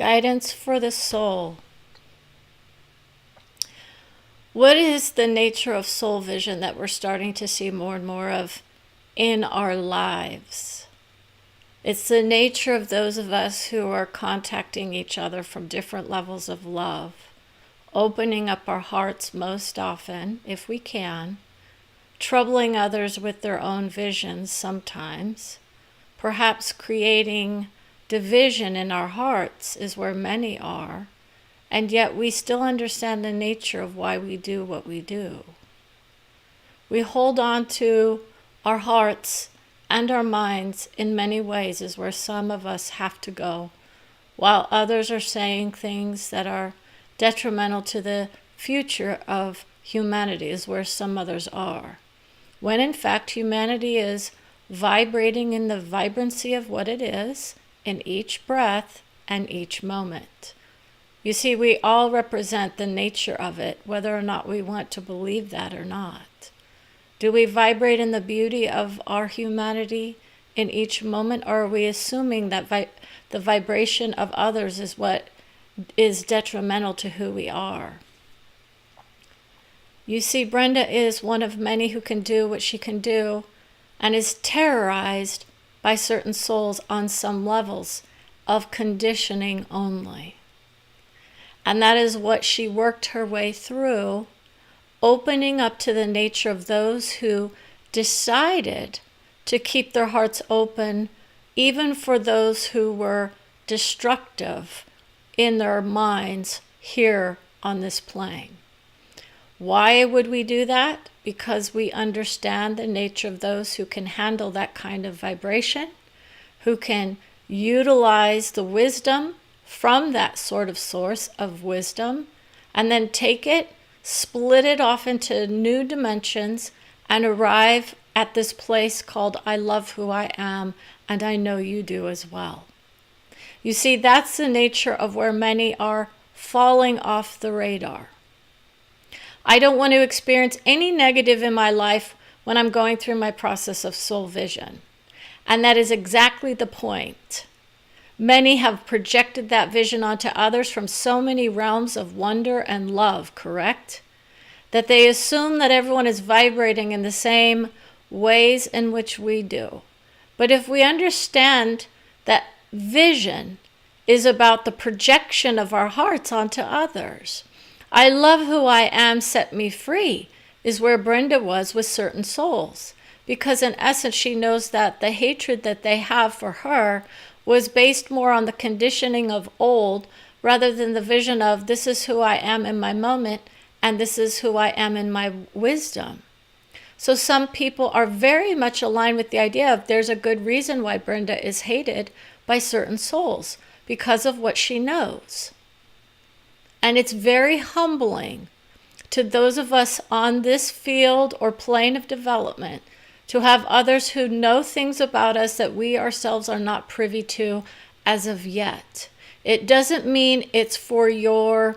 Guidance for the soul. What is the nature of soul vision that we're starting to see more and more of in our lives? It's the nature of those of us who are contacting each other from different levels of love, opening up our hearts most often, if we can, troubling others with their own visions sometimes, perhaps creating division in our hearts is where many are, and yet we still understand the nature of why we do what we do. We hold on to our hearts and our minds in many ways is where some of us have to go, while others are saying things that are detrimental to the future of humanity is where some others are. When in fact humanity is vibrating in the vibrancy of what it is in each breath and each moment. You see, we all represent the nature of it, whether or not we want to believe that or not. Do we vibrate in the beauty of our humanity in each moment, or are we assuming that the vibration of others is what is detrimental to who we are? You see, Brenda is one of many who can do what she can do and is terrorized by certain souls on some levels of conditioning only. And that is what she worked her way through, opening up to the nature of those who decided to keep their hearts open, even for those who were destructive in their minds here on this plane. Why would we do that? Because we understand the nature of those who can handle that kind of vibration, who can utilize the wisdom from that sort of source of wisdom, and then take it, split it off into new dimensions, and arrive at this place called I love who I am, and I know you do as well. You see, that's the nature of where many are falling off the radar. I don't want to experience any negative in my life when I'm going through my process of soul vision. And that is exactly the point. Many have projected that vision onto others from so many realms of wonder and love, correct? That they assume that everyone is vibrating in the same ways in which we do. But if we understand that vision is about the projection of our hearts onto others, I love who I am, set me free, is where Brenda was with certain souls. Because in essence, she knows that the hatred that they have for her was based more on the conditioning of old rather than the vision of this is who I am in my moment and this is who I am in my wisdom. So some people are very much aligned with the idea of there's a good reason why Brenda is hated by certain souls because of what she knows. And it's very humbling to those of us on this field or plane of development to have others who know things about us that we ourselves are not privy to as of yet. It doesn't mean it's for your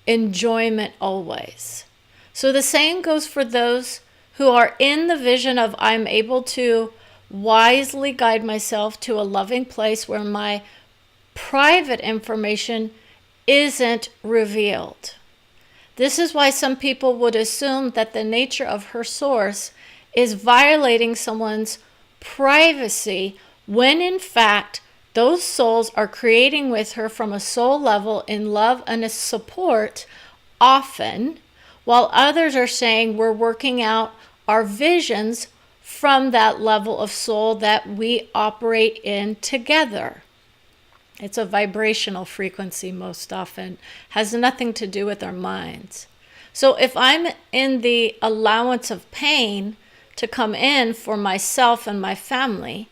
enjoyment always. So the same goes for those who are in the vision of I'm able to wisely guide myself to a loving place where my private information isn't revealed. This is why some people would assume that the nature of her source is violating someone's privacy when in fact those souls are creating with her from a soul level in love and a support often, while others are saying we're working out our visions from that level of soul that we operate in together. It's a vibrational frequency most often, has nothing to do with our minds. So if I'm in the allowance of pain to come in for myself and my family,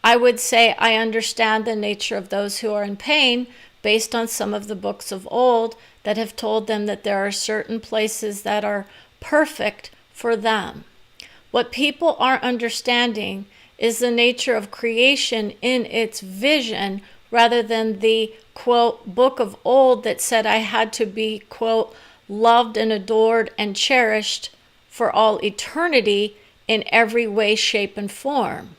I would say I understand the nature of those who are in pain based on some of the books of old that have told them that there are certain places that are perfect for them. What people aren't understanding is the nature of creation in its vision rather than the, quote, book of old that said I had to be, quote, loved and adored and cherished for all eternity in every way, shape, and form.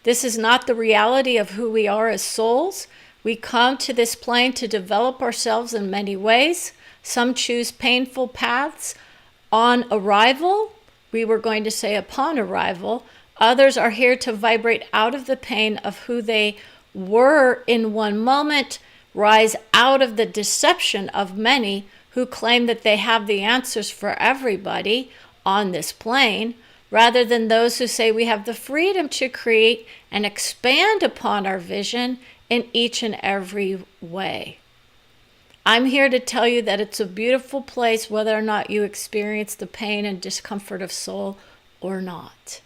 This is not the reality of who we are as souls. We come to this plane to develop ourselves in many ways. Some choose painful paths on arrival. We were going to say upon arrival. Others are here to vibrate out of the pain of who they were in one moment, rise out of the deception of many who claim that they have the answers for everybody on this plane, rather than those who say we have the freedom to create and expand upon our vision in each and every way. I'm here to tell you that it's a beautiful place whether or not you experience the pain and discomfort of soul or not.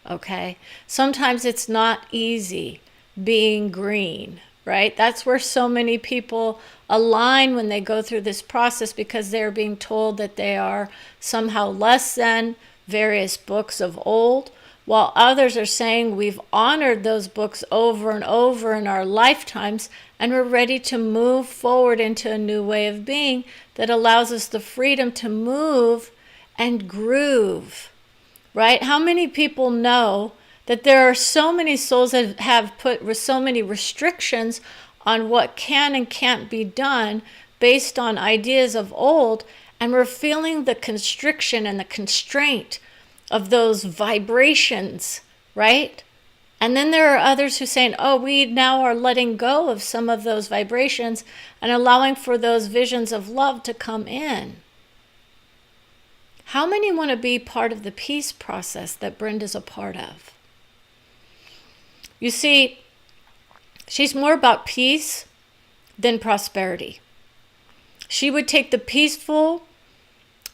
Okay? Sometimes it's not easy being green, right? That's where so many people align when they go through this process, because they're being told that they are somehow less than various books of old, while others are saying we've honored those books over and over in our lifetimes, and we're ready to move forward into a new way of being that allows us the freedom to move and groove, right? How many people know that there are so many souls that have put so many restrictions on what can and can't be done based on ideas of old, and we're feeling the constriction and the constraint of those vibrations, right? And then there are others who are saying, oh, we now are letting go of some of those vibrations and allowing for those visions of love to come in. How many want to be part of the peace process that Brenda's a part of? You see, she's more about peace than prosperity. She would take the peaceful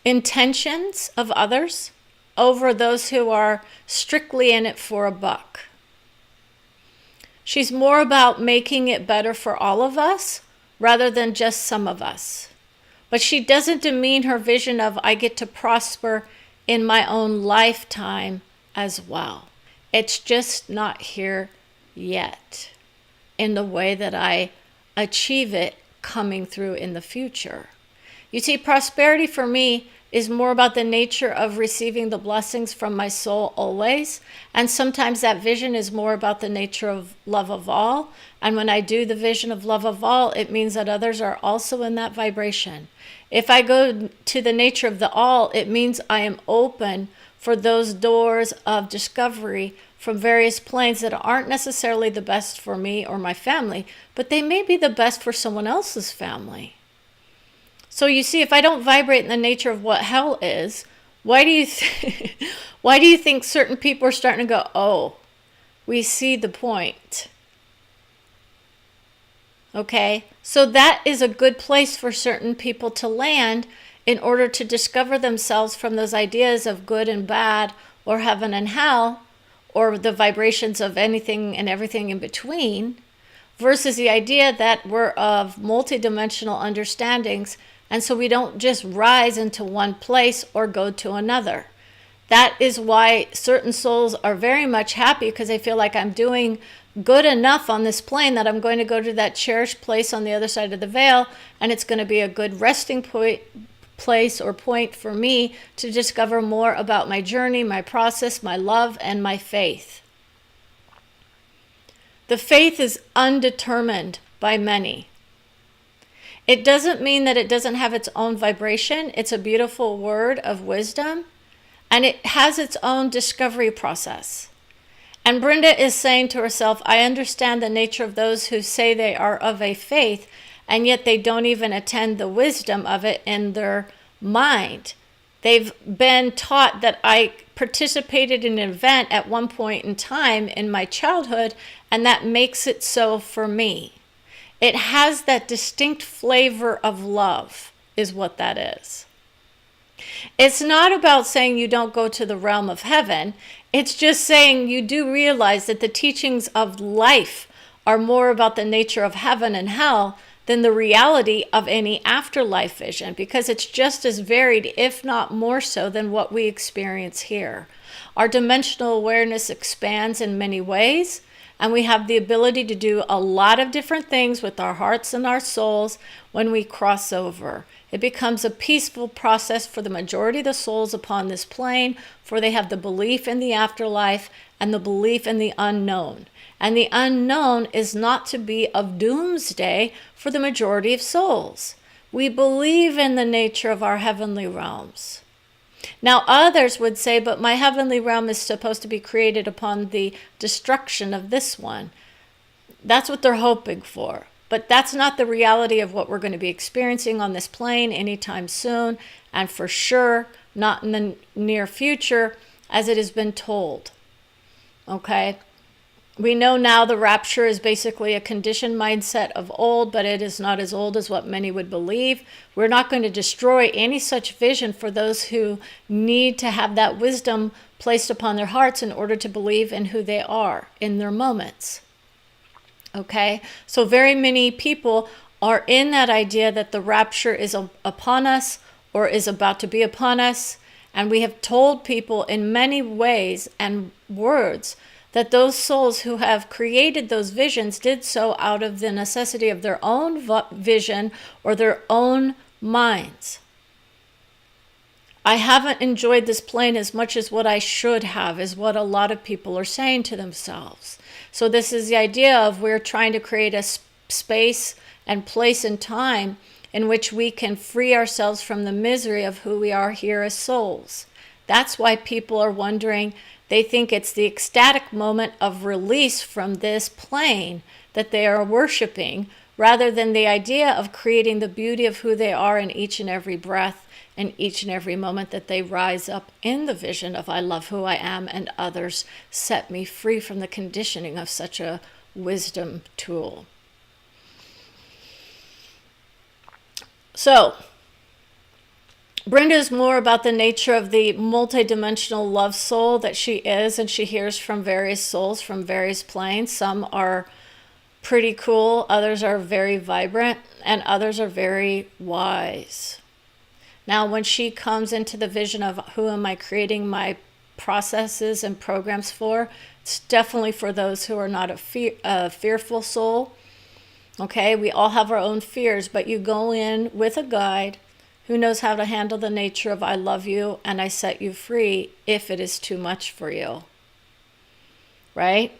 intentions of others over those who are strictly in it for a buck. She's more about making it better for all of us rather than just some of us. But she doesn't demean her vision of I get to prosper in my own lifetime as well. It's just not here yet in the way that I achieve it coming through in the future. You see, prosperity for me is more about the nature of receiving the blessings from my soul always. And sometimes that vision is more about the nature of love of all. And when I do the vision of love of all, it means that others are also in that vibration. If I go to the nature of the all, it means I am open for those doors of discovery from various planes that aren't necessarily the best for me or my family, but they may be the best for someone else's family. So you see, if I don't vibrate in the nature of what hell is, why do you think certain people are starting to go, oh, we see the point? Okay, so that is a good place for certain people to land in order to discover themselves from those ideas of good and bad, or heaven and hell, or the vibrations of anything and everything in between, versus the idea that we're of multidimensional understandings. And so we don't just rise into one place or go to another. That is why certain souls are very much happy, because they feel like I'm doing good enough on this plane that I'm going to go to that cherished place on the other side of the veil, and it's going to be a good resting place or point for me to discover more about my journey, my process, my love, and my faith. The faith is undetermined by many. It doesn't mean that it doesn't have its own vibration. It's a beautiful word of wisdom, and it has its own discovery process. And Brenda is saying to herself, I understand the nature of those who say they are of a faith, and yet they don't even attend the wisdom of it in their mind. They've been taught that I participated in an event at one point in time in my childhood, and that makes it so for me. It has that distinct flavor of love, is what that is. It's not about saying you don't go to the realm of heaven. It's just saying you do realize that the teachings of life are more about the nature of heaven and hell than the reality of any afterlife vision, because it's just as varied, if not more so, than what we experience here. Our dimensional awareness expands in many ways, And we have the ability to do a lot of different things with our hearts and our souls when we cross over. It becomes a peaceful process for the majority of the souls upon this plane, for they have the belief in the afterlife and the belief in the unknown. And the unknown is not to be of doomsday for the majority of souls. We believe in the nature of our heavenly realms. Now others would say, but my heavenly realm is supposed to be created upon the destruction of this one. That's what they're hoping for. But that's not the reality of what we're going to be experiencing on this plane anytime soon, and for sure not in the near future, as it has been told. Okay? We know now the rapture is basically a conditioned mindset of old, but it is not as old as what many would believe. We're not going to destroy any such vision for those who need to have that wisdom placed upon their hearts in order to believe in who they are in their moments. Okay? So very many people are in that idea that the rapture is upon us or is about to be upon us. And we have told people in many ways and words that those souls who have created those visions did so out of the necessity of their own vision or their own minds. I haven't enjoyed this plane as much as what I should have, is what a lot of people are saying to themselves. So this is the idea of we're trying to create a space and place and time in which we can free ourselves from the misery of who we are here as souls. That's why people are wondering. They think it's the ecstatic moment of release from this plane that they are worshiping, rather than the idea of creating the beauty of who they are in each and every breath and each and every moment that they rise up in the vision of I love who I am and others set me free from the conditioning of such a wisdom tool. So, Brenda is more about the nature of the multidimensional love soul that she is, and she hears from various souls from various planes. Some are pretty cool, others are very vibrant, and others are very wise. Now, when she comes into the vision of who am I creating my processes and programs for, it's definitely for those who are not a fearful soul. Okay, we all have our own fears, but you go in with a guide who knows how to handle the nature of I love you and I set you free if it is too much for you. Right?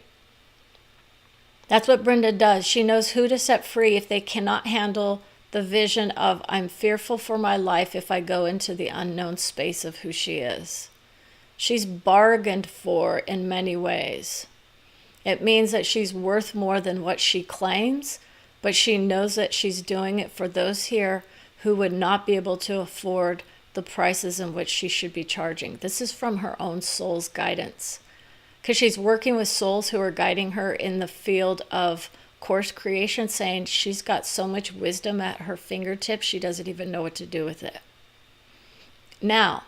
That's what Brenda does. She knows who to set free if they cannot handle the vision of I'm fearful for my life if I go into the unknown space of who she is. She's bargained for in many ways. It means that she's worth more than what she claims, but she knows that she's doing it for those here who would not be able to afford the prices in which she should be charging. This is from her own soul's guidance, because she's working with souls who are guiding her in the field of course creation, saying she's got so much wisdom at her fingertips, she doesn't even know what to do with it. Now,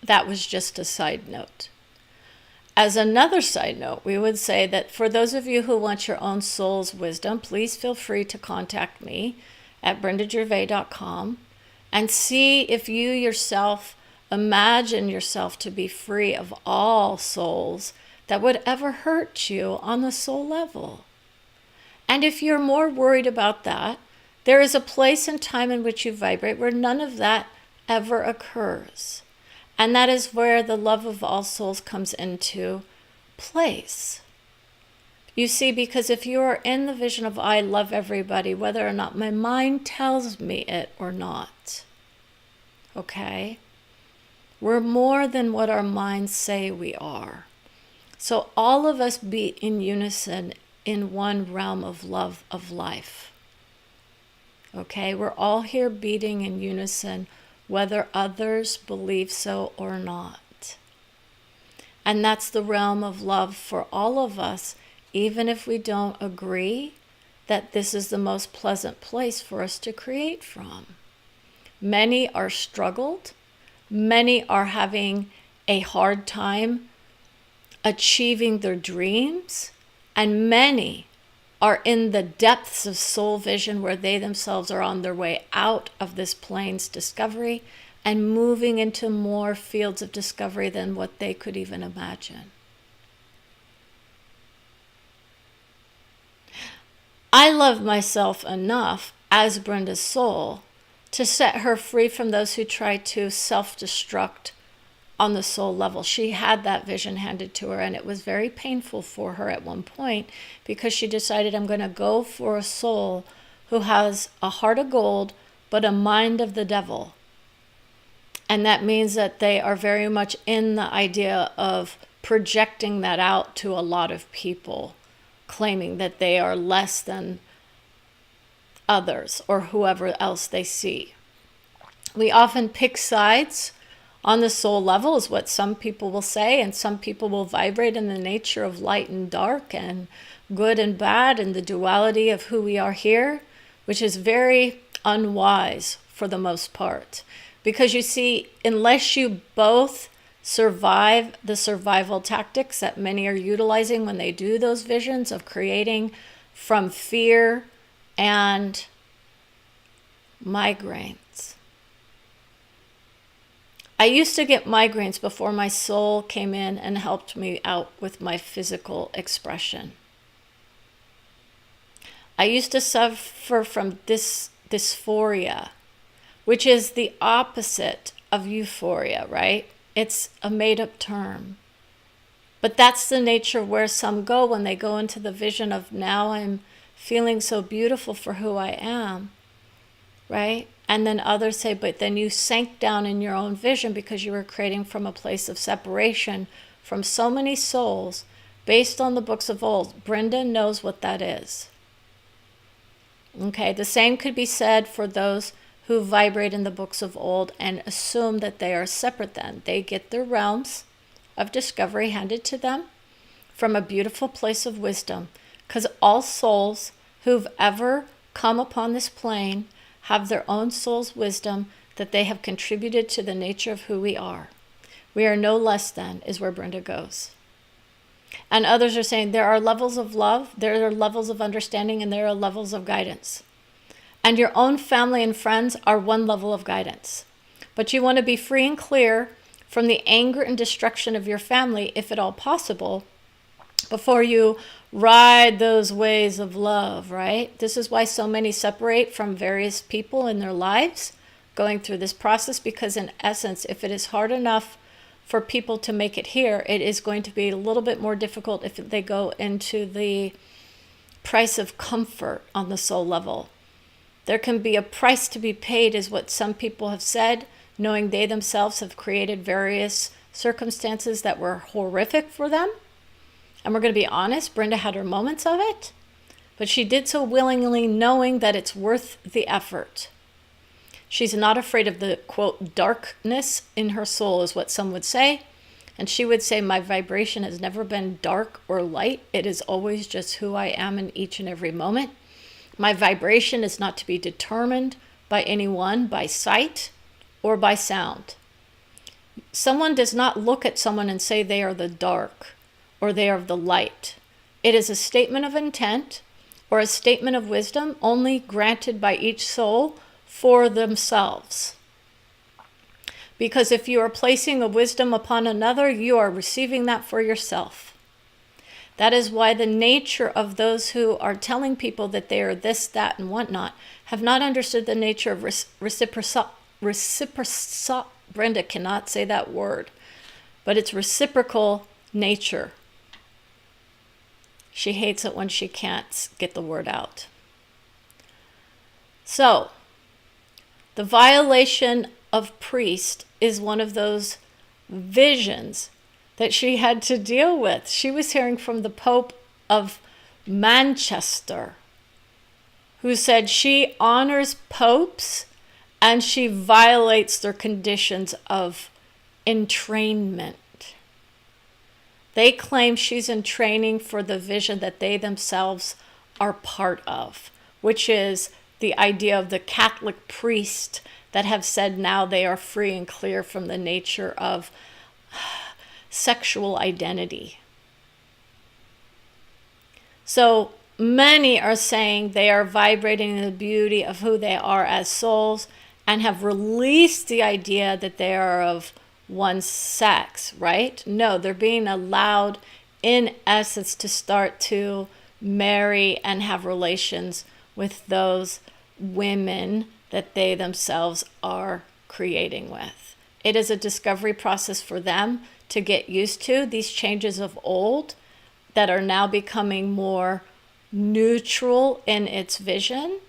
that was just a side note. As another side note, we would say that for those of you who want your own soul's wisdom, please feel free to contact me at brendagervais.com and see if you yourself imagine yourself to be free of all souls that would ever hurt you on the soul level. And if you're more worried about that, there is a place and time in which you vibrate where none of that ever occurs. And that is where the love of all souls comes into place. You see, because if you are in the vision of I love everybody, whether or not my mind tells me it or not, okay? We're more than what our minds say we are. So all of us beat in unison in one realm of love of life. Okay? We're all here beating in unison, whether others believe so or not. And that's the realm of love for all of us, even if we don't agree that this is the most pleasant place for us to create from. Many are struggled. Many are having a hard time achieving their dreams. And many are in the depths of soul vision where they themselves are on their way out of this plane's discovery and moving into more fields of discovery than what they could even imagine. I love myself enough as Brenda's soul to set her free from those who try to self-destruct on the soul level. She had that vision handed to her, and it was very painful for her at one point because she decided, I'm going to go for a soul who has a heart of gold but a mind of the devil. And that means that they are very much in the idea of projecting that out to a lot of people, claiming that they are less than others or whoever else they see. We often pick sides on the soul level, is what some people will say, and some people will vibrate in the nature of light and dark and good and bad and the duality of who we are here, which is very unwise for the most part. Because you see, unless you both survive the survival tactics that many are utilizing when they do those visions of creating from fear and migraines. I used to get migraines before my soul came in and helped me out with my physical expression. I used to suffer from dysphoria, which is the opposite of euphoria, right? It's a made-up term. But that's the nature of where some go when they go into the vision of, now I'm feeling so beautiful for who I am, right? And then others say, but then you sank down in your own vision because you were creating from a place of separation from so many souls based on the books of old. Brenda knows what that is. Okay, the same could be said for those who vibrate in the books of old and assume that they are separate then. They get their realms of discovery handed to them from a beautiful place of wisdom, because all souls who've ever come upon this plane have their own soul's wisdom that they have contributed to the nature of who we are. We are no less than, is where Brenda goes. And others are saying there are levels of love, there are levels of understanding, and there are levels of guidance. And your own family and friends are one level of guidance. But you want to be free and clear from the anger and destruction of your family, if at all possible, before you ride those ways of love, right? This is why so many separate from various people in their lives going through this process, because in essence, if it is hard enough for people to make it here, it is going to be a little bit more difficult if they go into the price of comfort on the soul level. There can be a price to be paid, is what some people have said, knowing they themselves have created various circumstances that were horrific for them. And we're going to be honest, Brenda had her moments of it, but she did so willingly, knowing that it's worth the effort. She's not afraid of the, quote, darkness in her soul, is what some would say. And she would say, my vibration has never been dark or light. It is always just who I am in each and every moment. My vibration is not to be determined by anyone, by sight or by sound. Someone does not look at someone and say they are the dark or they are the light. It is a statement of intent or a statement of wisdom only granted by each soul for themselves. Because if you are placing a wisdom upon another, you are receiving that for yourself. That is why the nature of those who are telling people that they are this, that, and whatnot have not understood the nature of reciprocal. Brenda cannot say that word, but it's reciprocal nature. She hates it when she can't get the word out. So, the violation of priest is one of those visions that she had to deal with. She was hearing from the Pope of Manchester, who said she honors popes and she violates their conditions of entrainment. They claim she's in training for the vision that they themselves are part of, which is the idea of the Catholic priest that have said now they are free and clear from the nature of sexual identity. So many are saying they are vibrating in the beauty of who they are as souls and have released the idea that they are of one sex, right? No, they're being allowed in essence to start to marry and have relations with those women that they themselves are creating with. It is a discovery process for them to get used to these changes of old that are now becoming more neutral in its vision,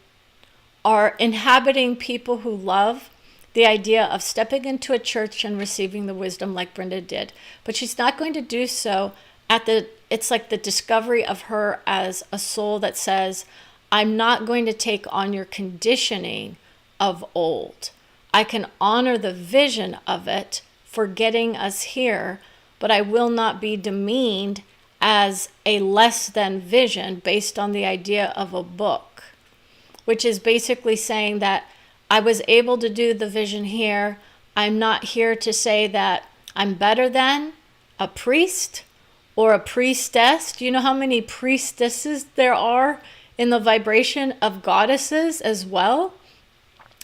are inhabiting people who love the idea of stepping into a church and receiving the wisdom like Brenda did. But she's not going to do so it's like the discovery of her as a soul that says, I'm not going to take on your conditioning of old. I can honor the vision of it for getting us here, but I will not be demeaned as a less than vision based on the idea of a book, which is basically saying that I was able to do the vision here. I'm not here to say that I'm better than a priest or a priestess. Do you know how many priestesses there are in the vibration of goddesses as well?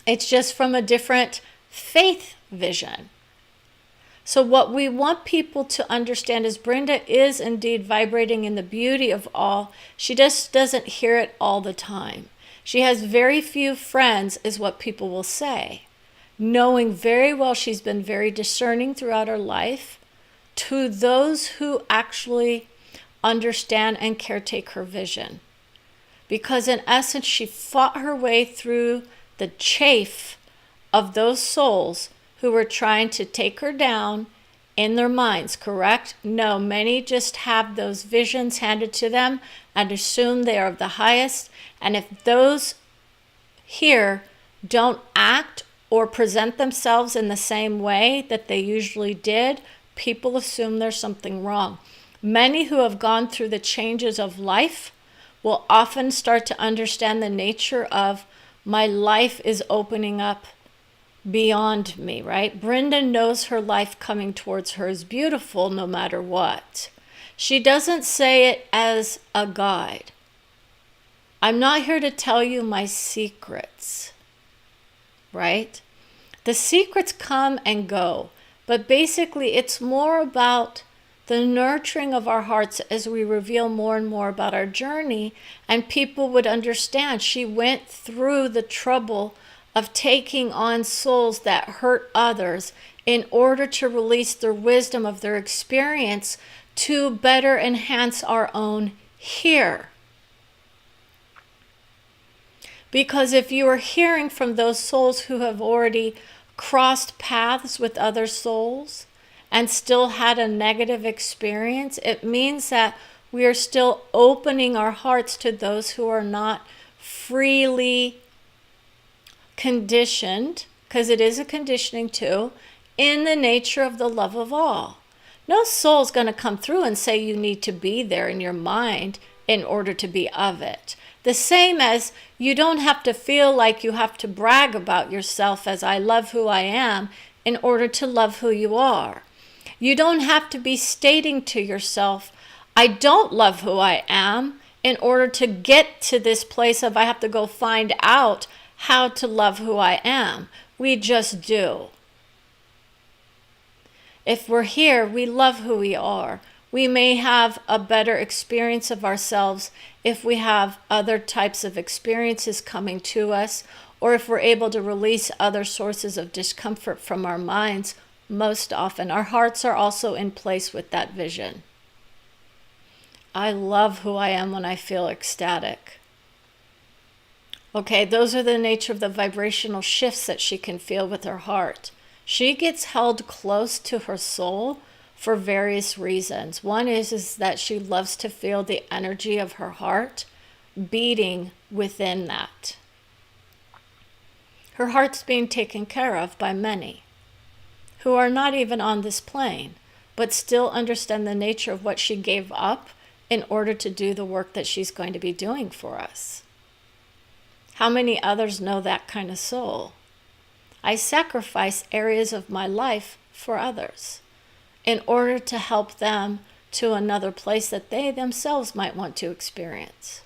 It's just from a different faith vision. So what we want people to understand is Brenda is indeed vibrating in the beauty of all. She just doesn't hear it all the time. She has very few friends, is what people will say, knowing very well she's been very discerning throughout her life to those who actually understand and caretake her vision. Because in essence, she fought her way through the chafe of those souls who were trying to take her down in their minds, correct? No, many just have those visions handed to them and assume they are of the highest. And if those here don't act or present themselves in the same way that they usually did, people assume there's something wrong. Many who have gone through the changes of life will often start to understand the nature of my life is opening up beyond me, right? Brenda knows her life coming towards her is beautiful no matter what. She doesn't say it as a guide. I'm not here to tell you my secrets, right? The secrets come and go, but basically it's more about the nurturing of our hearts as we reveal more and more about our journey, and people would understand she went through the trouble of taking on souls that hurt others in order to release the wisdom of their experience to better enhance our own here. Because if you are hearing from those souls who have already crossed paths with other souls and still had a negative experience, it means that we are still opening our hearts to those who are not freely conditioned, because it is a conditioning too, in the nature of the love of all. No soul's going to come through and say you need to be there in your mind in order to be of it. The same as you don't have to feel like you have to brag about yourself as I love who I am in order to love who you are. You don't have to be stating to yourself, I don't love who I am, in order to get to this place of I have to go find out how to love who I am. We just do. If we're here, we love who we are. We may have a better experience of ourselves if we have other types of experiences coming to us, or if we're able to release other sources of discomfort from our minds. Most often, our hearts are also in place with that vision. I love who I am when I feel ecstatic. Okay, those are the nature of the vibrational shifts that she can feel with her heart. She gets held close to her soul for various reasons. One is that she loves to feel the energy of her heart beating within that. Her heart's being taken care of by many who are not even on this plane, but still understand the nature of what she gave up in order to do the work that she's going to be doing for us. How many others know that kind of soul? I sacrifice areas of my life for others in order to help them to another place that they themselves might want to experience.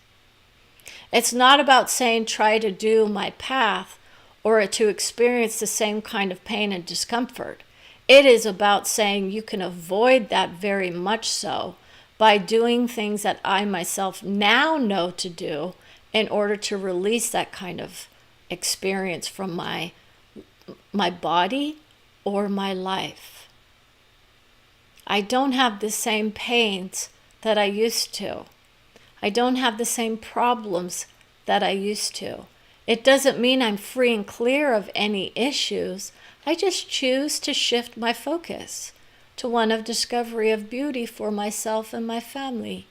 It's not about saying try to do my path or to experience the same kind of pain and discomfort. It is about saying you can avoid that very much so by doing things that I myself now know to do in order to release that kind of experience from my body or my life. I don't have the same pains that I used to. I don't have the same problems that I used to. It doesn't mean I'm free and clear of any issues. I just choose to shift my focus to one of discovery of beauty for myself and my family.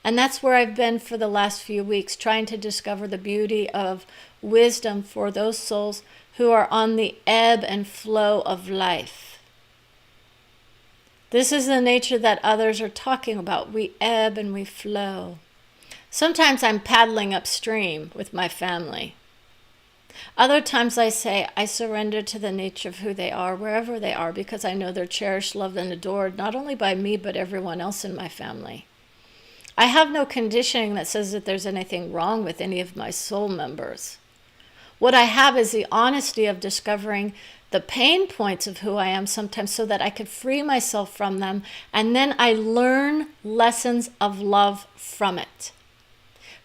And that's where I've been for the last few weeks, trying to discover the beauty of wisdom for those souls who are on the ebb and flow of life. This is the nature that others are talking about. We ebb and we flow. Sometimes I'm paddling upstream with my family. Other times I say, I surrender to the nature of who they are, wherever they are, because I know they're cherished, loved, and adored, not only by me, but everyone else in my family. I have no conditioning that says that there's anything wrong with any of my soul members. What I have is the honesty of discovering the pain points of who I am sometimes so that I could free myself from them, and then I learn lessons of love from it.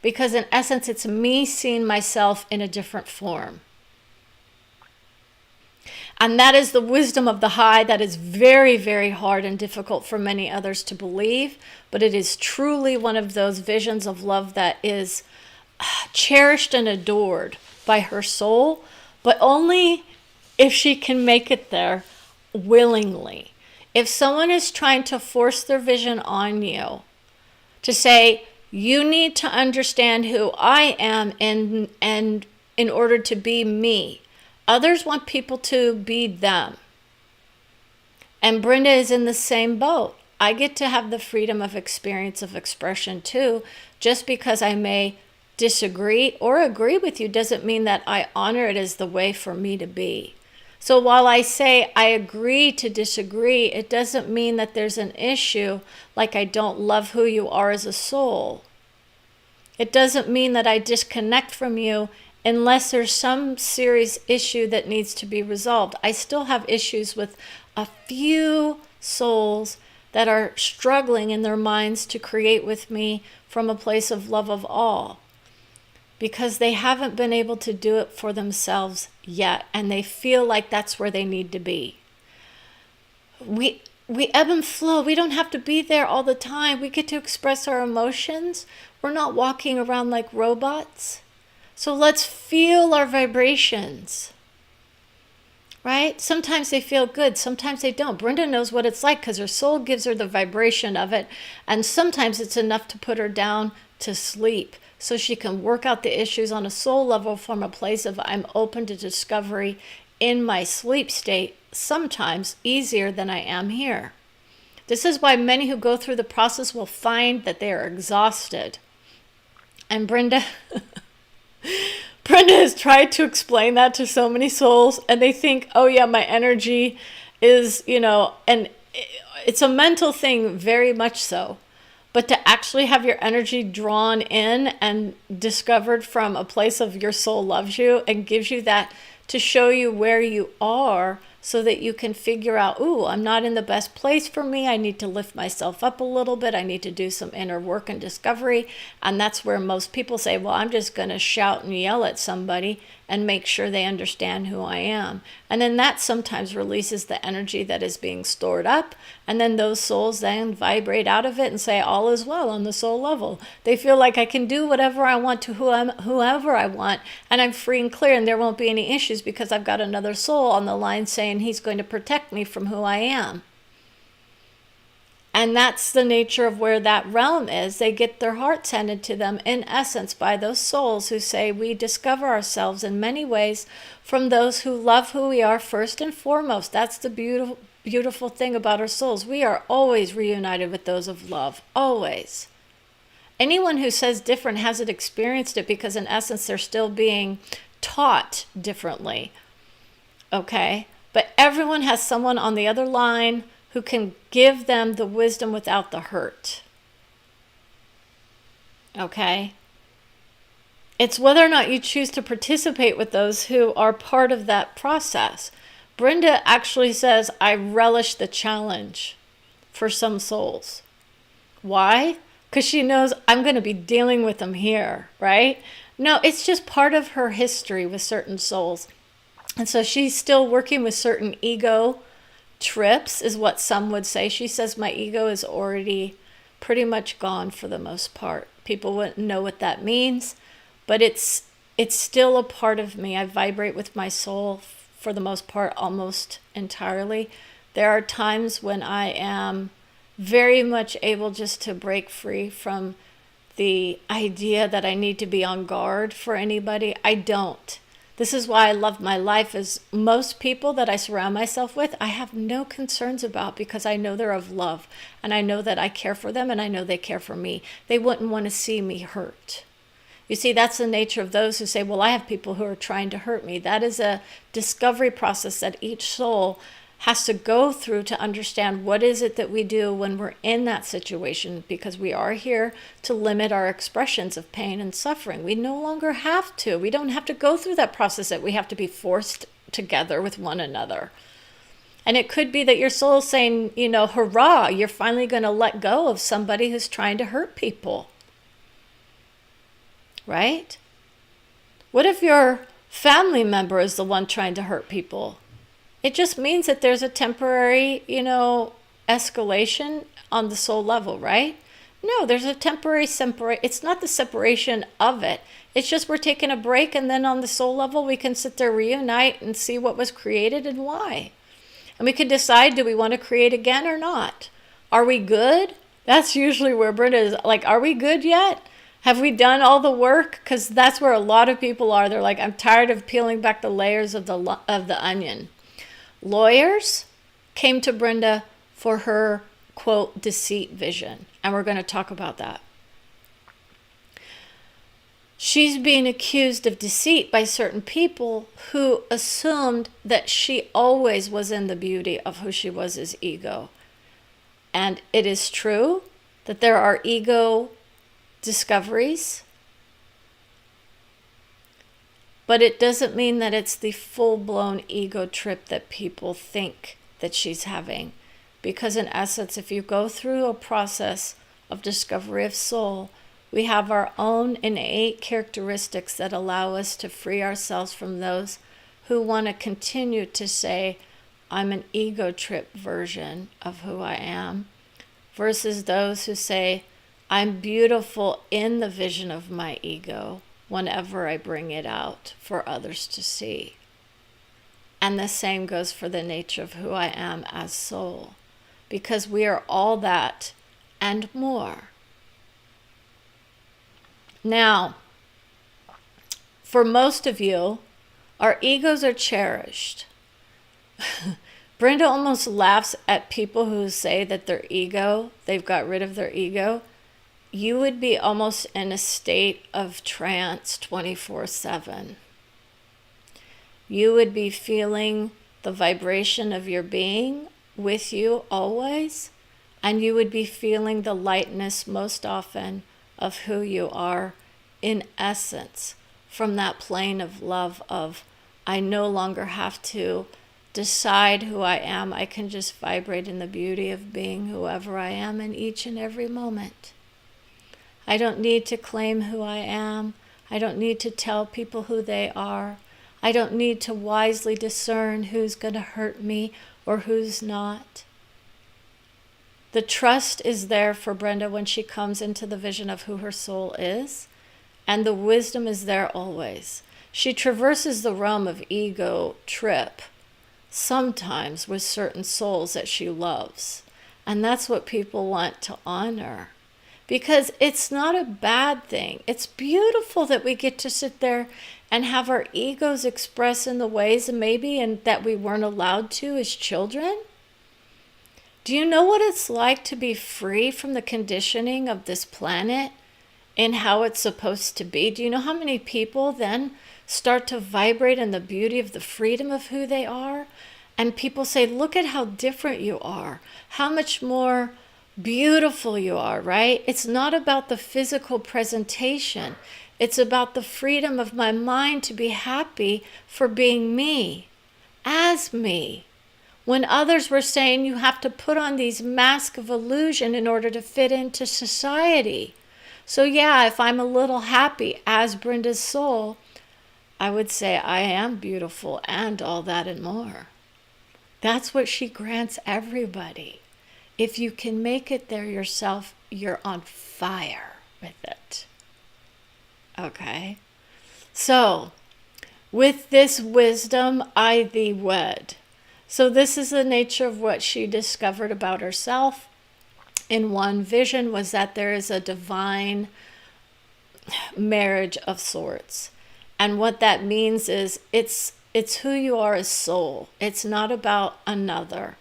Because in essence, it's me seeing myself in a different form. And that is the wisdom of the high that is very, very hard and difficult for many others to believe. But it is truly one of those visions of love that is cherished and adored by her soul, but only if she can make it there willingly. If someone is trying to force their vision on you, to say, you need to understand who I am and in order to be me. Others want people to be them. And Brenda is in the same boat. I get to have the freedom of experience of expression too. Just because I may disagree or agree with you doesn't mean that I honor it as the way for me to be. So while I say I agree to disagree, it doesn't mean that there's an issue like I don't love who you are as a soul. It doesn't mean that I disconnect from you unless there's some serious issue that needs to be resolved. I still have issues with a few souls that are struggling in their minds to create with me from a place of love of all, because they haven't been able to do it for themselves yet, and they feel like that's where they need to be. We ebb and flow. We don't have to be there all the time. We get to express our emotions. We're not walking around like robots. So let's feel our vibrations, right? Sometimes they feel good. Sometimes they don't. Brenda knows what it's like because her soul gives her the vibration of it. And sometimes it's enough to put her down to sleep so she can work out the issues on a soul level from a place of I'm open to discovery in my sleep state, sometimes easier than I am here. This is why many who go through the process will find that they are exhausted. And Brenda has tried to explain that to so many souls, and they think, oh yeah, my energy is, and it's a mental thing, very much so. But to actually have your energy drawn in and discovered from a place of your soul loves you and gives you that to show you where you are so that you can figure out, ooh, I'm not in the best place for me. I need to lift myself up a little bit. I need to do some inner work and discovery. And that's where most people say, well, I'm just going to shout and yell at somebody and make sure they understand who I am. And then that sometimes releases the energy that is being stored up. And then those souls then vibrate out of it and say, all is well on the soul level. They feel like I can do whatever I want to whoever I want. And I'm free and clear and there won't be any issues because I've got another soul on the line saying he's going to protect me from who I am. And that's the nature of where that realm is. They get their hearts handed to them, in essence, by those souls who say we discover ourselves in many ways from those who love who we are first and foremost. That's the beautiful, beautiful thing about our souls. We are always reunited with those of love, always. Anyone who says different hasn't experienced it because, in essence, they're still being taught differently. Okay? But everyone has someone on the other line who can give them the wisdom without the hurt. Okay? It's whether or not you choose to participate with those who are part of that process. Brenda actually says, I relish the challenge for some souls. Why? Because she knows I'm going to be dealing with them here, right? No, it's just part of her history with certain souls. And so she's still working with certain ego trips, is what some would say. She says my ego is already pretty much gone for the most part. People wouldn't know what that means, but it's still a part of me. I vibrate with my soul for the most part, almost entirely. There are times when I am very much able just to break free from the idea that I need to be on guard for anybody. I don't. This is why I love my life, is most people that I surround myself with, I have no concerns about, because I know they're of love, and I know that I care for them, and I know they care for me. They wouldn't want to see me hurt. You see, that's the nature of those who say, well, I have people who are trying to hurt me. That is a discovery process that each soul has to go through to understand what is it that we do when we're in that situation, because we are here to limit our expressions of pain and suffering. We no longer have to. We don't have to go through that process that we have to be forced together with one another. And it could be that your soul is saying, hurrah, you're finally going to let go of somebody who's trying to hurt people. Right? What if your family member is the one trying to hurt people? It just means that there's a temporary, escalation on the soul level, right? No, there's a temporary it's not the separation of it. It's just we're taking a break, and then on the soul level, we can sit there, reunite, and see what was created and why. And we can decide, do we want to create again or not? Are we good? That's usually where Brenda is like, are we good yet? Have we done all the work? Because that's where a lot of people are. They're like, I'm tired of peeling back the layers of the onion. Lawyers came to Brenda for her, quote, deceit vision. And we're going to talk about that. She's being accused of deceit by certain people who assumed that she always was in the beauty of who she was as ego. And it is true that there are ego discoveries, but it doesn't mean that it's the full-blown ego trip that people think that she's having. Because in essence, if you go through a process of discovery of soul, we have our own innate characteristics that allow us to free ourselves from those who want to continue to say, I'm an ego trip version of who I am, versus those who say, I'm beautiful in the vision of my ego whenever I bring it out for others to see. And the same goes for the nature of who I am as soul, because we are all that and more. Now, for most of you, our egos are cherished. Brenda almost laughs at people who say that their ego, they've got rid of their ego. You would be almost in a state of trance 24/7. You would be feeling the vibration of your being with you always, and you would be feeling the lightness most often of who you are in essence, from that plane of love of, I no longer have to decide who I am. I can just vibrate in the beauty of being whoever I am in each and every moment. I don't need to claim who I am. I don't need to tell people who they are. I don't need to wisely discern who's going to hurt me or who's not. The trust is there for Brenda when she comes into the vision of who her soul is, and the wisdom is there always. She traverses the realm of ego trip, sometimes with certain souls that she loves. And that's what people want to honor. Because it's not a bad thing. It's beautiful that we get to sit there and have our egos express in the ways and that we weren't allowed to as children. Do you know what it's like to be free from the conditioning of this planet and how it's supposed to be? Do you know how many people then start to vibrate in the beauty of the freedom of who they are? And people say, look at how different you are, how much more beautiful you are, right? It's not about the physical presentation. It's about the freedom of my mind to be happy for being me, as me, when others were saying you have to put on these masks of illusion in order to fit into society. So yeah, if I'm a little happy as Brenda's soul, I would say I am beautiful and all that and more. That's what she grants everybody. If you can make it there yourself, you're on fire with it. Okay? So, with this wisdom, I thee wed. So this is the nature of what she discovered about herself. In one vision was that there is a divine marriage of sorts. And what that means is it's who you are as soul. It's not about another.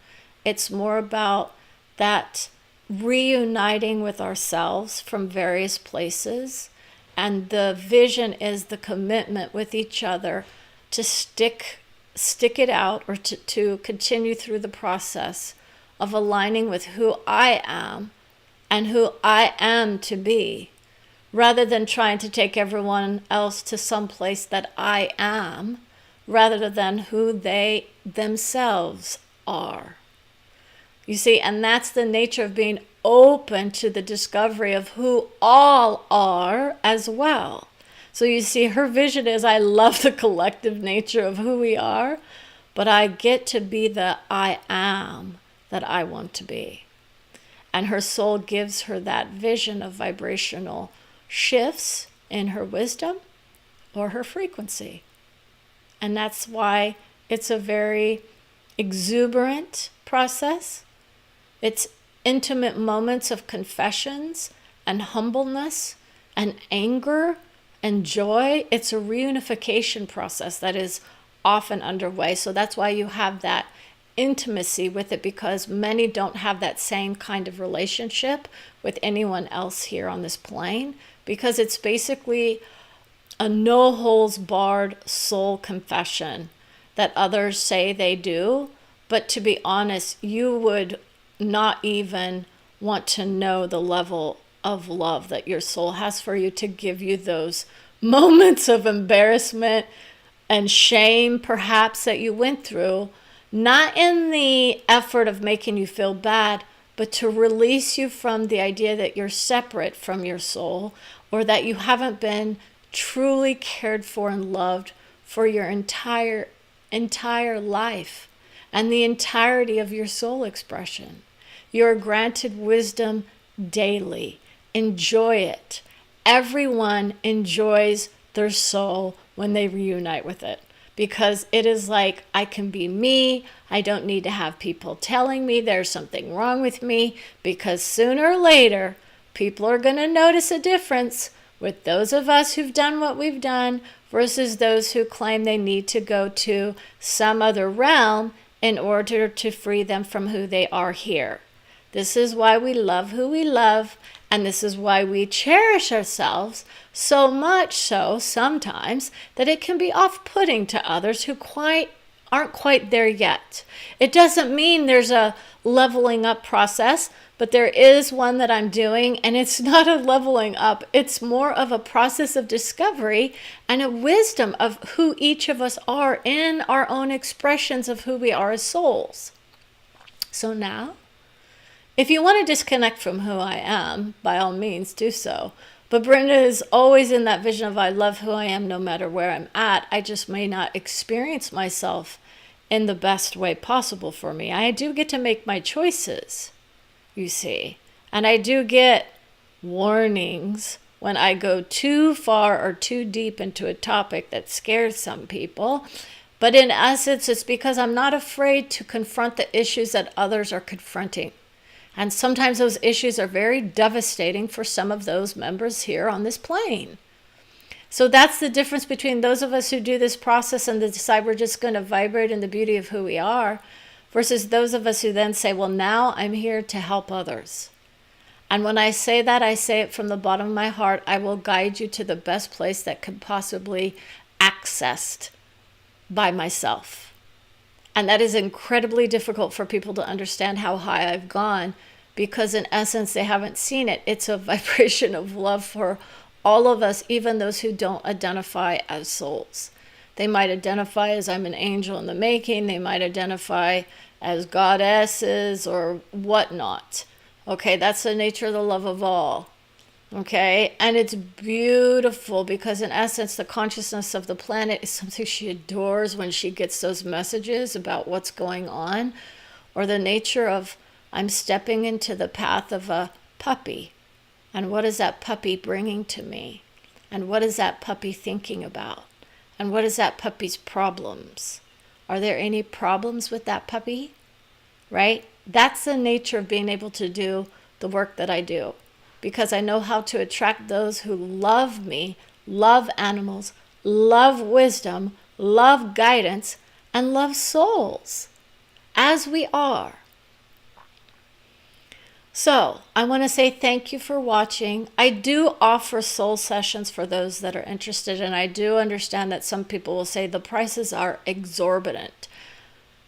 It's more about that reuniting with ourselves from various places. And the vision is the commitment with each other to stick it out, or to continue through the process of aligning with who I am and who I am to be, rather than trying to take everyone else to some place that I am, rather than who they themselves are. You see, and that's the nature of being open to the discovery of who all are as well. So you see, her vision is, I love the collective nature of who we are, but I get to be the I am that I want to be. And her soul gives her that vision of vibrational shifts in her wisdom or her frequency. And that's why it's a very exuberant process. It's intimate moments of confessions and humbleness and anger and joy. It's a reunification process that is often underway. So that's why you have that intimacy with it, because many don't have that same kind of relationship with anyone else here on this plane, because it's basically a no holds barred soul confession that others say they do. But to be honest, you would not even want to know the level of love that your soul has for you to give you those moments of embarrassment and shame, perhaps, that you went through, not in the effort of making you feel bad, but to release you from the idea that you're separate from your soul, or that you haven't been truly cared for and loved for your entire life and the entirety of your soul expression. You're granted wisdom daily. Enjoy it. Everyone enjoys their soul when they reunite with it, because it is like, I can be me. I don't need to have people telling me there's something wrong with me, because sooner or later, people are going to notice a difference with those of us who've done what we've done versus those who claim they need to go to some other realm in order to free them from who they are here. This is why we love who we love, and this is why we cherish ourselves so much so sometimes that it can be off-putting to others who aren't quite there yet. It doesn't mean there's a leveling up process, but there is one that I'm doing, and it's not a leveling up. It's more of a process of discovery and a wisdom of who each of us are in our own expressions of who we are as souls. So now, if you want to disconnect from who I am, by all means do so. But Brenda is always in that vision of, I love who I am no matter where I'm at. I just may not experience myself in the best way possible for me. I do get to make my choices, you see. And I do get warnings when I go too far or too deep into a topic that scares some people. But in essence, it's because I'm not afraid to confront the issues that others are confronting. And sometimes those issues are very devastating for some of those members here on this plane. So that's the difference between those of us who do this process and decide we're just going to vibrate in the beauty of who we are, versus those of us who then say, well, now I'm here to help others. And when I say that, I say it from the bottom of my heart. I will guide you to the best place that could possibly accessed by myself. And that is incredibly difficult for people to understand how high I've gone, because in essence, they haven't seen it. It's a vibration of love for all of us, even those who don't identify as souls. They might identify as I'm an angel in the making. They might identify as goddesses or whatnot. Okay, that's the nature of the love of all. Okay, and it's beautiful because in essence, the consciousness of the planet is something she adores when she gets those messages about what's going on, or the nature of I'm stepping into the path of a puppy. And what is that puppy bringing to me? And what is that puppy thinking about? And what is that puppy's problems? Are there any problems with that puppy? Right? That's the nature of being able to do the work that I do. Because I know how to attract those who love me, love animals, love wisdom, love guidance, and love souls, as we are. So, I want to say thank you for watching. I do offer soul sessions for those that are interested, and I do understand that some people will say the prices are exorbitant,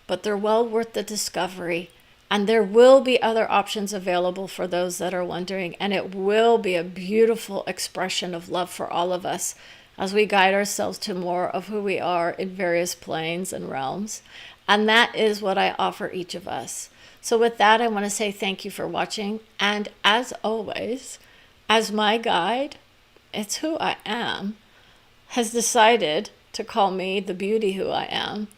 but they're well worth the discovery. And there will be other options available for those that are wondering. And it will be a beautiful expression of love for all of us as we guide ourselves to more of who we are in various planes and realms. And that is what I offer each of us. So with that, I want to say thank you for watching. And as always, as my guide, it's who I am, has decided to call me the beauty who I am,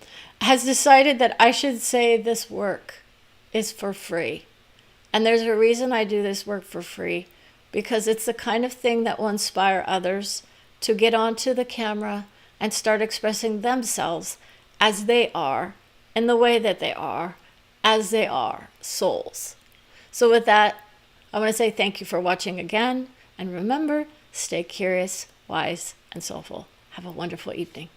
has decided that I should say this work is for free. And there's a reason I do this work for free, because it's the kind of thing that will inspire others to get onto the camera and start expressing themselves as they are, in the way that they are, as they are, souls. So with that, I want to say thank you for watching again. And remember, stay curious, wise, and soulful. Have a wonderful evening.